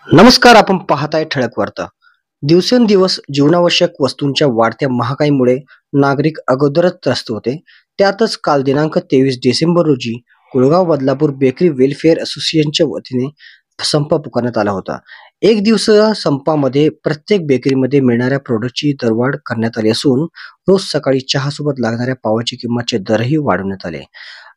नमस्कार. आपण पाहताय ठळक वार्ता. दिवसेंदिवस जीवनावश्यक वस्तूंच्या वाढत्या महागाईमुळे नागरिक अगोदरच त्रस्त होते. त्यातच काल दिनांक 23 डिसेंबर रोजी कुळगाव बदलापूर बेकरी वेलफेअर असोसिएशनच्या वतीने संप पुकारण्यात आला होता. एक दिवसीय संपामध्ये प्रत्येक बेकरीमध्ये मिळणाऱ्या प्रोडक्टची दरवाढ करण्यात आली असून रोज सकाळी चहासोबत लागणाऱ्या पावाची किंमतचे दरही वाढवण्यात आले.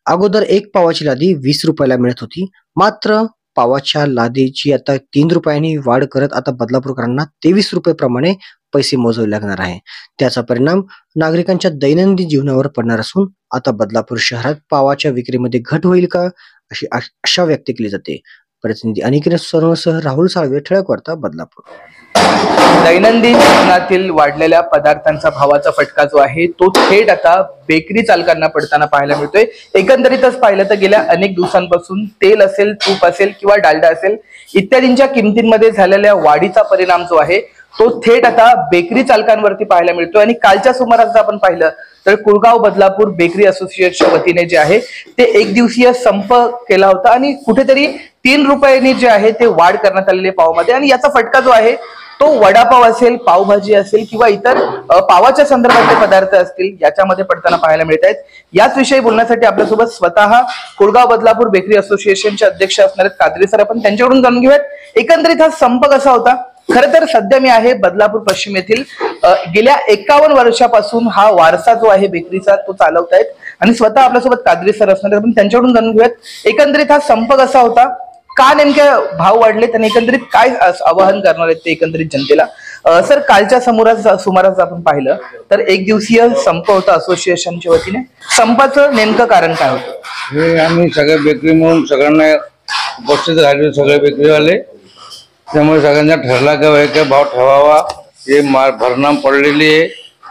अगोदर एक पावाची लादी 20 रुपयाला मिळत होती, मात्र पावाच्या लादीची आता 3 रुपयांनी वाढ करत आता बदलापूरकरांना 23 रुपये प्रमाणे पैसे मोजावे लागणार आहे. त्याचा परिणाम नागरिकांच्या दैनंदिन जीवनावर पडणार असून आता बदलापूर शहरात पावाच्या विक्रीमध्ये घट होईल का अशी आशा व्यक्त केली जाते. प्रतिनिधी अनिकेत सर्वसह राहुल साळवे, ठळक वार्ता, बदलापूर. दैनंदिन जीवनातील वाढलेल्या पदार्थांचा भावाचा फटका जो आहे तो थेट आता बेकरी चालकांना पडताना पाहायला मिळतोय. एकंदरीतच पाहिलं तर गेल्या अनेक दिवसांपासून तेल असेल, तूप असेल किंवा डालडा असेल इत्यादींच्या किमतींमध्ये झालेल्या वाढीचा परिणाम जो आहे तो थेट आता बेकरी चालकांवरती पाहायला मिळतोय. आणि कालच्या सुमारास जर आपण पाहिलं तर कुळगाव बदलापूर बेकरी असोसिएशनच्या वतीने जे आहे ते एक दिवसीय संप केला होता आणि कुठेतरी 3 रुपयांनी जे आहे ते वाढ करण्यात आलेली पावामध्ये. आणि याचा फटका जो आहे तो वडापाव असेल, पावभाजी असेल किंवा इतर पावाच्या संदर्भातले पदार्थ असतील याच्यामध्ये पडताना पाहायला मिळत आहेत. याच विषयी बोलण्यासाठी आपल्यासोबत स्वतः कुळगाव बदलापूर बेकरी असोसिएशनचे अध्यक्ष असणारे कादरी सर, आपण त्यांच्याकडून जाणून घेऊयात एकंदरीत हा संप कसा होता. खरं तर सध्या मी आहे बदलापूर पश्चिम येथील. गेल्या 51 वर्षापासून हा वारसा जो आहे बेकरीचा तो चालवतायत आणि स्वतः आपल्यासोबत कादरी सर असणार आहेत, आपण त्यांच्याकडून जाणून घेऊयात एकंदरीत हा संप कसा होता, का नेमके भाव वाढले आणि एकंदरीत काय आवाहन करणार आहेत ते एकंदरीत जनतेला. सर, कालच्या सुमारास आपण पाहिलं तर एक दिवसीय संप होता असोसिएशनच्या वतीने. संपाचं नेमकं कारण काय होतं? हे आम्ही सगळ्या बेकरी म्हणून सगळ्यांना उपस्थित राहिले, सगळे बेकरीवाले. त्यामुळे सगळ्यांना ठरला का भाव ठेवावा. हे भरणाम पडलेली आहे,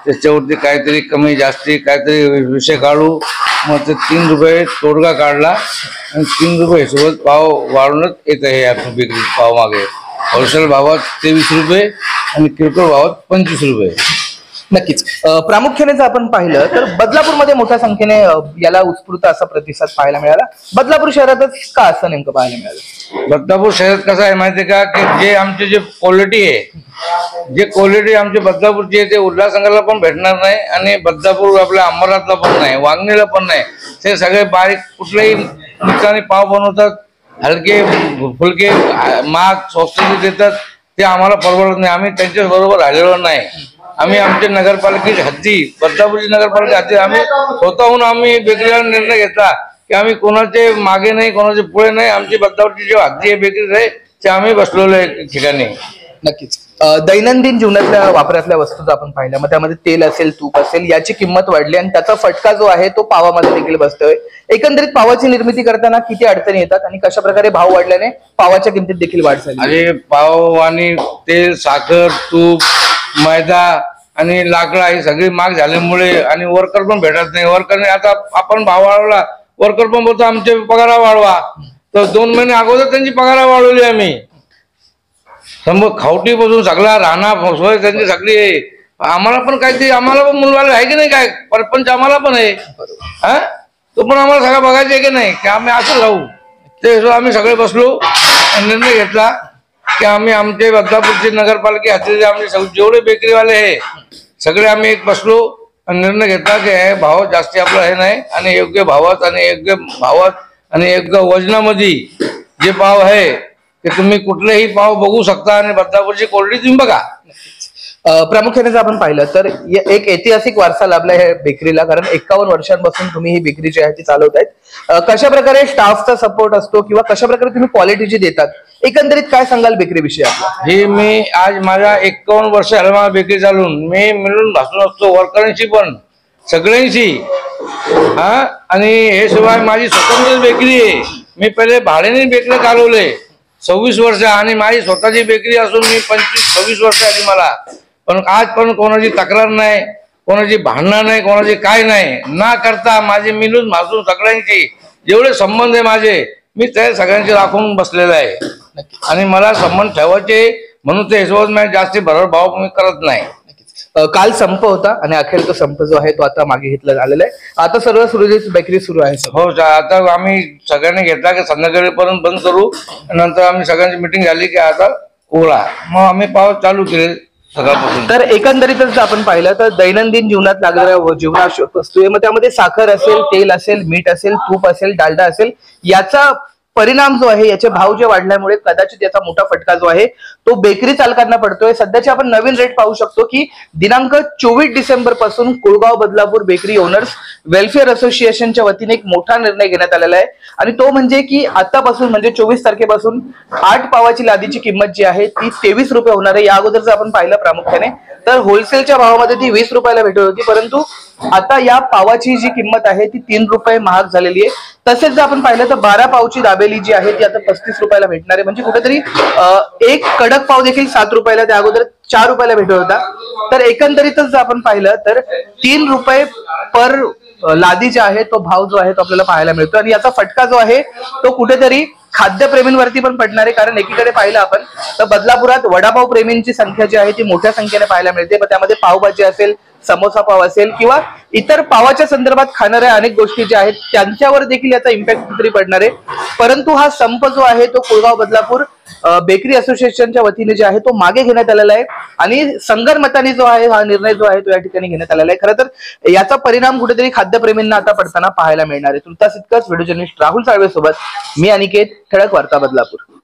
त्याच्यावरती काहीतरी कमी जास्ती काहीतरी विषय काढू. मग ते 3 रुपये तोडगा काढला आणि 3 रुपये सोबत पाव वाढवण्यात येत आहे. आपण बेकरी पाव मागे होलसेल भावात 23 रुपये आणि किरकोळ भावात 25 रुपये. नक्कीच. प्रामुख्याने जर आपण पाहिलं तर बदलापूरमध्ये मोठ्या संख्येने याला उत्स्फूर्त असा प्रतिसाद पाहायला मिळाला. बदलापूर शहरातच का असं नेमकं पाहायला मिळालं? बदलापूर शहरात कसं आहे माहिती आहे का, की जे आमचे जे क्वालिटी आहे, जे क्वालिटी आमच्या बदलापूरची आहे ते उल्हासनगरला पण भेटणार नाही आणि बदलापूर आपल्या अंबरनाथला पण नाही, वांगणीला पण नाही. ते सगळे बारीक कुठल्याही ठिकाणी पाव बनवतात, हलके फुलके महाग स्वस्त देतात. ते आम्हाला परवडत नाही. आम्ही त्यांच्या बरोबर राहिलेलो नाही. आम्ही आमच्या नगरपालिकेची हद्दी, बदलापूरची नगरपालिका हद्दी आम्ही स्वतःहून आम्ही बेकरीला निर्णय घेतला की आम्ही कोणाचे मागे नाही, कोणाचे पुढे नाही. आमची बदलापूरची जी हद्दी आहे बेकरी आहे ते आम्ही बसलेलो आहे ठिकाणी. नक्कीच. दैनंदिन जीवनातल्या वापरातल्या वस्तू जर आपण पाहिल्या मग त्यामध्ये तेल असेल, तूप असेल याची किंमत वाढली आणि त्याचा फटका जो आहे तो पावामध्ये देखील बसतोय. एकंदरीत पावाची निर्मिती करताना किती अडचणी येतात आणि कशा प्रकारे भाव वाढल्याने पावाच्या किमतीत देखील वाढ झाली? अरे पाव आणि तेल, साखर, तूप, मैदा आणि लाकडा ही सगळी महाग झाल्यामुळे आणि वर्कर पण भेटत नाही. वर्करने आता आपण भाव वाढवला, वर्कर पण बोलतो आमचे पगार वाढवा. तर 2 महिने अगोदर त्यांची पगार वाढवली आम्ही. खावटी पासून सगळा राहणार सोय त्यांची सगळी आहे. आम्हाला पण काहीतरी, आम्हाला पण मुलवाले आहे की नाही, काय परपंच आम्हाला पण आहे. हा, तो पण आम्हाला सगळं बघायचं आहे की नाही, की आम्ही असं राहू. ते आम्ही सगळे बसलो आणि निर्णय घेतला की आम्ही आमचे बदलापूरची नगरपालिका हद्दीचे आमचे जेवढे बेकरीवाले आहे सगळे आम्ही एक बसलो आणि निर्णय घेतला की हे भाव जास्ती आपलं हे नाही आणि योग्य भावात आणि योग्य वजनामध्ये जे पाव आहे ते तुम्ही कुठलेही पाव बघू शकता आणि बदलापूरची क्वालिटी तुम्ही बघा. प्रामुख्याने जर आपण पाहिलं तर एक ऐतिहासिक वारसा लाभला आहे बेकरीला, कारण 51 वर्षांपासून तुम्ही ही बेकरी जी आहे ती चालवतायत. कशा प्रकारे स्टाफचा सपोर्ट असतो किंवा कशा प्रकारे तुम्ही क्वालिटीची देतात, एकंदरीत काय सांगाल बेकरी विषयी? हे मी आज माझ्या 51 वर्ष झालं मला बेकरी चालून. मी मिळून भासून असतो वर्करांशी पण सगळ्यांशी. हा, आणि हे शिवाय माझी स्वतंत्र बेकरी आहे. मी पहिले भाड्याने बेकरी चालवले 26 वर्ष आणि माझी स्वतःची बेकरी असून मी 25-26 वर्ष आली मला. पण आज पण कोणाची तक्रार नाही, कोणाची भांडणं नाही, कोणाची काय नाही ना करता माझे मिळून भासून सगळ्यांची जेवढे संबंध आहे माझे मी त्या सगळ्यांचे राखून बसलेला आहे. आणि मला संबंध ठेवायचे म्हणून ते हिशोबात मी जास्ती भरड भाव मी करत नाही. काल संप होता आणि अखेर तो संप जो आहे तो आता मागे घेतला झालेला आहे. आता सर्व सुरळीत बेकरी सुरू आहे. हो आता आम्ही सगळ्यांनी घेतला की संध्याकाळीपर्यंत बंद करू. नंतर आम्ही सगळ्यांची मिटिंग झाली की आता उघडा, मग आम्ही पाव चालू केले सकाळपासून. तर एकंदरीतच जर आपण पाहिलं तर दैनंदिन जीवनात लागणाऱ्या जीवनावश्यक वस्तू आहे, मग त्यामध्ये साखर असेल, तेल असेल, मीठ असेल, तूप असेल, डालडा असेल, याचा परिणाम जो आहे, याचे भाव जे वाढल्यामुळे कदाचित याचा मोठा फटका जो आहे तो बेकरी चालकांना पडतोय. सध्याचे आपण नवीन रेट पाहू शकतो की दिनांक 24 डिसेंबर पासून Kulgaon Badlapur bakery owners welfare असोसिएशनच्या वतीने एक मोठा निर्णय घेण्यात आलेला आहे आणि तो म्हणजे की आतापासून म्हणजे 24 तारखेपासून 8 पावाची लादीची किंमत जी आहे ती 23 रुपये होणार आहे. या अगोदर जर आपण पाहिलं प्रामुख्याने तर होलसेलच्या भावामध्ये ती 20 रुपयाला भेटत होती, परंतु आता या पावाची जी किंमत आहे ती 3 रुपये महाग झालेली आहे. तसेच जर आपण पाहिलं तर 12 पावची दाबेली जी आहे ती आता 35 रुपयाला भेटणार आहे. म्हणजे कुठेतरी एक कडक पाव देखील 7 रुपयाला, त्या अगोदर 4 रुपयाला भेटत होता. तर एकंदरीतच जर आपण पाहिलं तर 3 रुपये पर लादी जे आहे तो भाव जो आहे तो आपल्याला पाहायला मिळतो आणि याचा फटका जो आहे तो कुठेतरी खाद्यप्रेमींवरती पण पडणार आहे. कारण एकीकडे पाहिलं आपण तर बदलापुरात वडापाव प्रेमींची संख्या जी आहे ती मोठ्या संख्येने पाहायला मिळते. मग त्यामध्ये पावभाजी असेल, समोसा पाव असेल किंवा इतर पावाच्या संदर्भात खाणाऱ्या अनेक गोष्टी ज्या आहेत त्यांच्यावर देखील याचा इम्पॅक्ट कुठेतरी पडणार आहे. परंतु हा संप जो आहे तो कुळगाव बदलापूर बेकरी असोसिएशनच्या वतीने जे आहे तो मागे घेण्यात आलेला आहे आणि संगनमताने जो आहे हा निर्णय जो आहे तो या ठिकाणी घेण्यात आलेला आहे. खरं तर याचा परिणाम कुठेतरी खाद्यप्रेमींना आता पडताना पाहायला मिळणार आहे. तुर्तास इतकंच. व्हिडिओ जर्नलिस्ट राहुल साळवे सोबत मी अनिकेत, ठळक वार्ता बदलापूर.